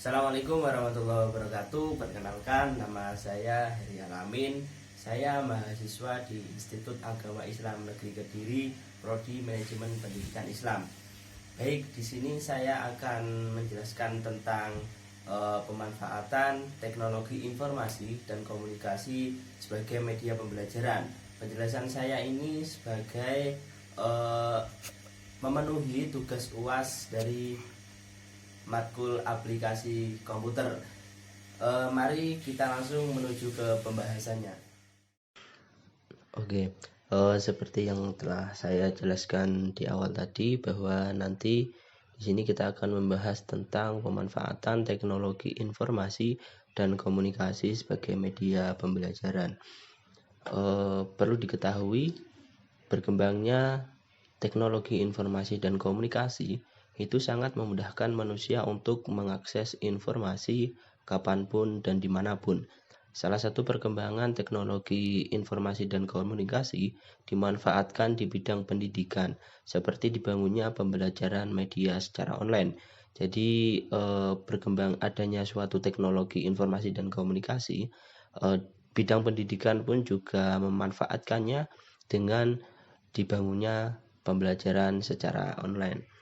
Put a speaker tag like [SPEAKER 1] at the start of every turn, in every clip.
[SPEAKER 1] Assalamualaikum warahmatullahi wabarakatuh. Perkenalkan, nama saya Heri Alamin. Saya mahasiswa di Institut Agama Islam Negeri Kediri, Prodi Manajemen Pendidikan Islam. Baik, di sini saya akan menjelaskan tentang pemanfaatan teknologi informasi dan komunikasi sebagai media pembelajaran. Penjelasan saya ini sebagai memenuhi tugas UAS dari matkul aplikasi komputer. Mari kita langsung menuju ke pembahasannya.
[SPEAKER 2] Oke, seperti yang telah saya jelaskan di awal tadi, bahwa nanti di sini kita akan membahas tentang pemanfaatan teknologi informasi dan komunikasi sebagai media pembelajaran. Perlu diketahui, berkembangnya teknologi informasi dan komunikasi itu sangat memudahkan manusia untuk mengakses informasi kapanpun dan dimanapun. Salah satu perkembangan teknologi informasi dan komunikasi dimanfaatkan di bidang pendidikan, seperti dibangunnya pembelajaran media secara online. Jadi berkembang adanya suatu teknologi informasi dan komunikasi, bidang pendidikan pun juga memanfaatkannya dengan dibangunnya pembelajaran secara online.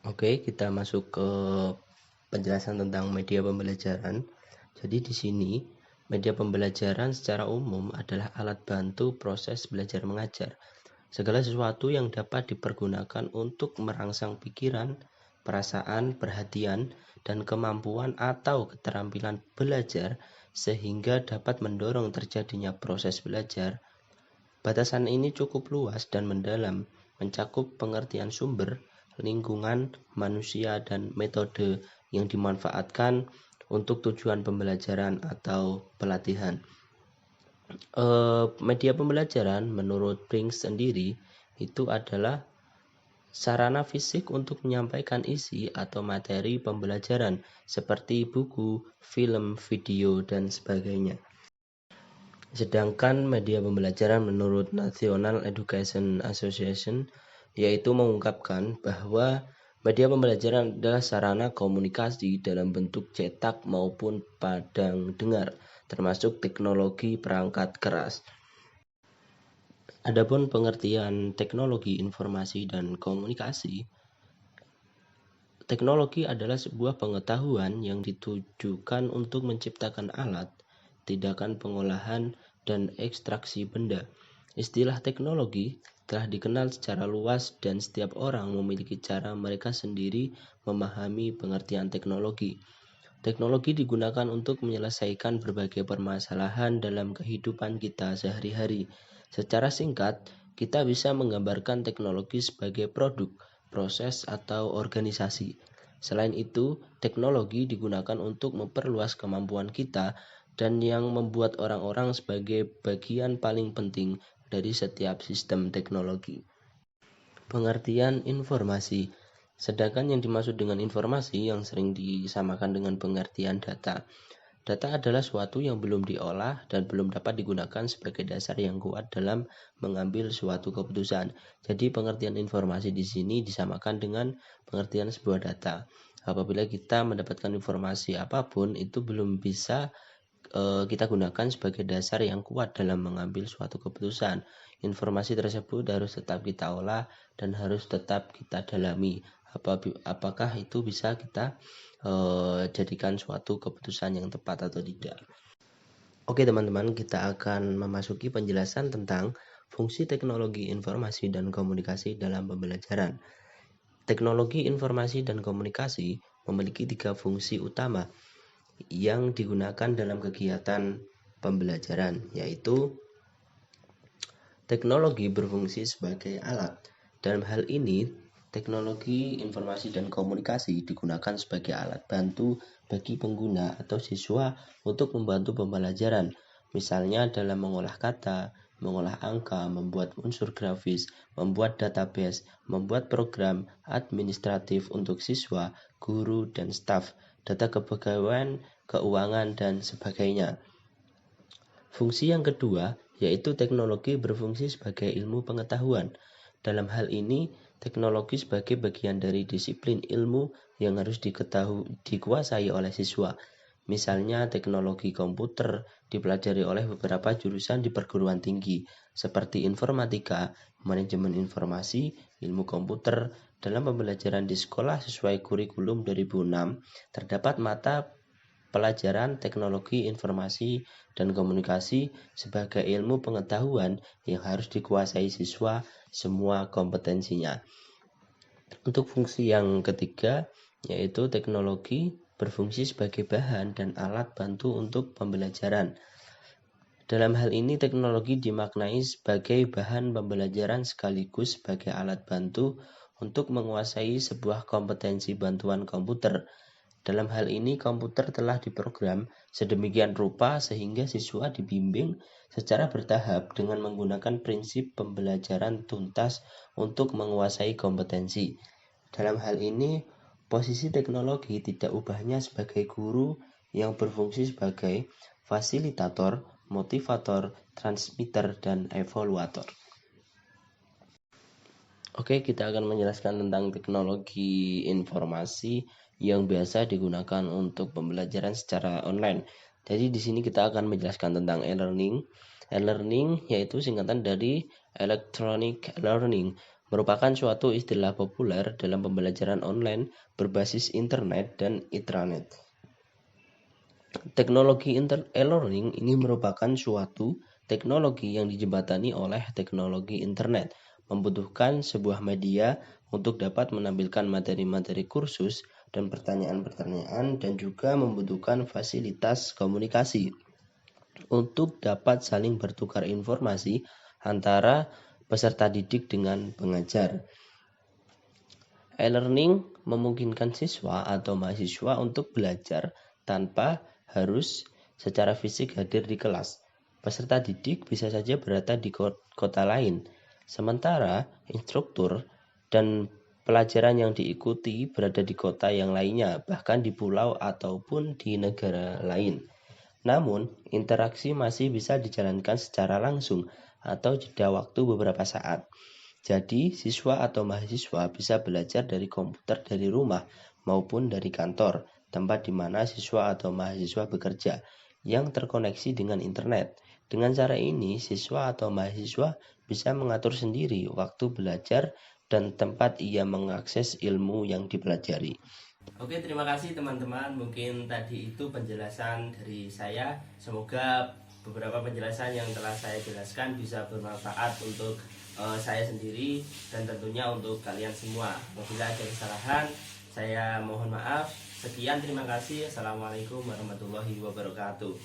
[SPEAKER 2] Oke, kita masuk ke penjelasan tentang media pembelajaran. Jadi di sini media pembelajaran secara umum adalah alat bantu proses belajar mengajar. Segala sesuatu yang dapat dipergunakan untuk merangsang pikiran, perasaan, perhatian, dan kemampuan atau keterampilan belajar sehingga dapat mendorong terjadinya proses belajar. Batasan ini cukup luas dan mendalam, mencakup pengertian sumber, lingkungan, manusia, dan metode yang dimanfaatkan untuk tujuan pembelajaran atau pelatihan. Media pembelajaran menurut Brinks sendiri itu adalah sarana fisik untuk menyampaikan isi atau materi pembelajaran seperti buku, film, video, dan sebagainya. Sedangkan media pembelajaran menurut National Education Association yaitu mengungkapkan bahwa media pembelajaran adalah sarana komunikasi dalam bentuk cetak maupun padang dengar, termasuk teknologi perangkat keras. Adapun pengertian teknologi informasi dan komunikasi, teknologi adalah sebuah pengetahuan yang ditujukan untuk menciptakan alat, tindakan pengolahan, dan ekstraksi benda. Istilah teknologi telah dikenal secara luas dan setiap orang memiliki cara mereka sendiri memahami pengertian teknologi. Teknologi digunakan untuk menyelesaikan berbagai permasalahan dalam kehidupan kita sehari-hari. Secara singkat, kita bisa menggambarkan teknologi sebagai produk, proses, atau organisasi. Selain itu, teknologi digunakan untuk memperluas kemampuan kita dan yang membuat orang-orang sebagai bagian paling penting dari setiap sistem teknologi. Pengertian informasi. Sedangkan yang dimaksud dengan informasi yang sering disamakan dengan pengertian data. Data adalah suatu yang belum diolah dan belum dapat digunakan sebagai dasar yang kuat dalam mengambil suatu keputusan. Jadi pengertian informasi di sini disamakan dengan pengertian sebuah data. Apabila kita mendapatkan informasi apapun, itu belum bisa kita gunakan sebagai dasar yang kuat dalam mengambil suatu keputusan. Informasi tersebut harus tetap kita olah dan harus tetap kita dalami. Apakah itu bisa kita jadikan suatu keputusan yang tepat atau tidak. Oke teman-teman, kita akan memasuki penjelasan tentang fungsi teknologi informasi dan komunikasi dalam pembelajaran. Teknologi informasi dan komunikasi memiliki 3 fungsi utama yang digunakan dalam kegiatan pembelajaran, yaitu teknologi berfungsi sebagai alat. Dalam hal ini, teknologi informasi dan komunikasi digunakan sebagai alat bantu bagi pengguna atau siswa untuk membantu pembelajaran, misalnya dalam mengolah kata, mengolah angka, membuat unsur grafis, membuat database, membuat program administratif untuk siswa, guru, dan staf, data kepegawaian, keuangan, dan sebagainya. Fungsi yang kedua yaitu teknologi berfungsi sebagai ilmu pengetahuan. Dalam hal ini, Teknologi sebagai bagian dari disiplin ilmu yang harus dikuasai oleh siswa. Misalnya teknologi komputer dipelajari oleh beberapa jurusan di perguruan tinggi, seperti informatika, manajemen informasi, ilmu komputer. Dalam pembelajaran di sekolah sesuai kurikulum 2006, terdapat mata pelajaran teknologi informasi dan komunikasi sebagai ilmu pengetahuan yang harus dikuasai siswa semua kompetensinya. Untuk fungsi yang ketiga, yaitu teknologi berfungsi sebagai bahan dan alat bantu untuk pembelajaran. Dalam hal ini, teknologi dimaknai sebagai bahan pembelajaran sekaligus sebagai alat bantu untuk menguasai sebuah kompetensi bantuan komputer. Dalam hal ini, komputer telah diprogram sedemikian rupa sehingga siswa dibimbing secara bertahap dengan menggunakan prinsip pembelajaran tuntas untuk menguasai kompetensi. Dalam hal ini, posisi teknologi tidak ubahnya sebagai guru yang berfungsi sebagai fasilitator, motivator, transmitter, dan evaluator. Oke, kita akan menjelaskan tentang teknologi informasi yang biasa digunakan untuk pembelajaran secara online. Jadi di sini kita akan menjelaskan tentang e-learning. E-learning yaitu singkatan dari electronic learning, merupakan suatu istilah populer dalam pembelajaran online berbasis internet dan intranet. Teknologi e-learning ini merupakan suatu teknologi yang dijembatani oleh teknologi internet, membutuhkan sebuah media untuk dapat menampilkan materi-materi kursus dan pertanyaan-pertanyaan, dan juga membutuhkan fasilitas komunikasi untuk dapat saling bertukar informasi antara peserta didik dengan pengajar. E-learning memungkinkan siswa atau mahasiswa untuk belajar tanpa harus secara fisik hadir di kelas. Peserta didik bisa saja berada di kota lain, sementara instruktur dan pelajaran yang diikuti berada di kota yang lainnya, bahkan di pulau ataupun di negara lain. Namun, interaksi masih bisa dijalankan secara langsung atau jeda waktu beberapa saat. Jadi, siswa atau mahasiswa bisa belajar dari komputer dari rumah maupun dari kantor, tempat di mana siswa atau mahasiswa bekerja, yang terkoneksi dengan internet. Dengan cara ini, siswa atau mahasiswa bisa mengatur sendiri waktu belajar dan tempat ia mengakses ilmu yang dipelajari.
[SPEAKER 1] Oke, terima kasih teman-teman. Mungkin tadi itu penjelasan dari saya. Semoga beberapa penjelasan yang telah saya jelaskan bisa bermanfaat untuk saya sendiri dan tentunya untuk kalian semua. Apabila ada kesalahan, saya mohon maaf. Sekian, terima kasih. Assalamualaikum warahmatullahi wabarakatuh.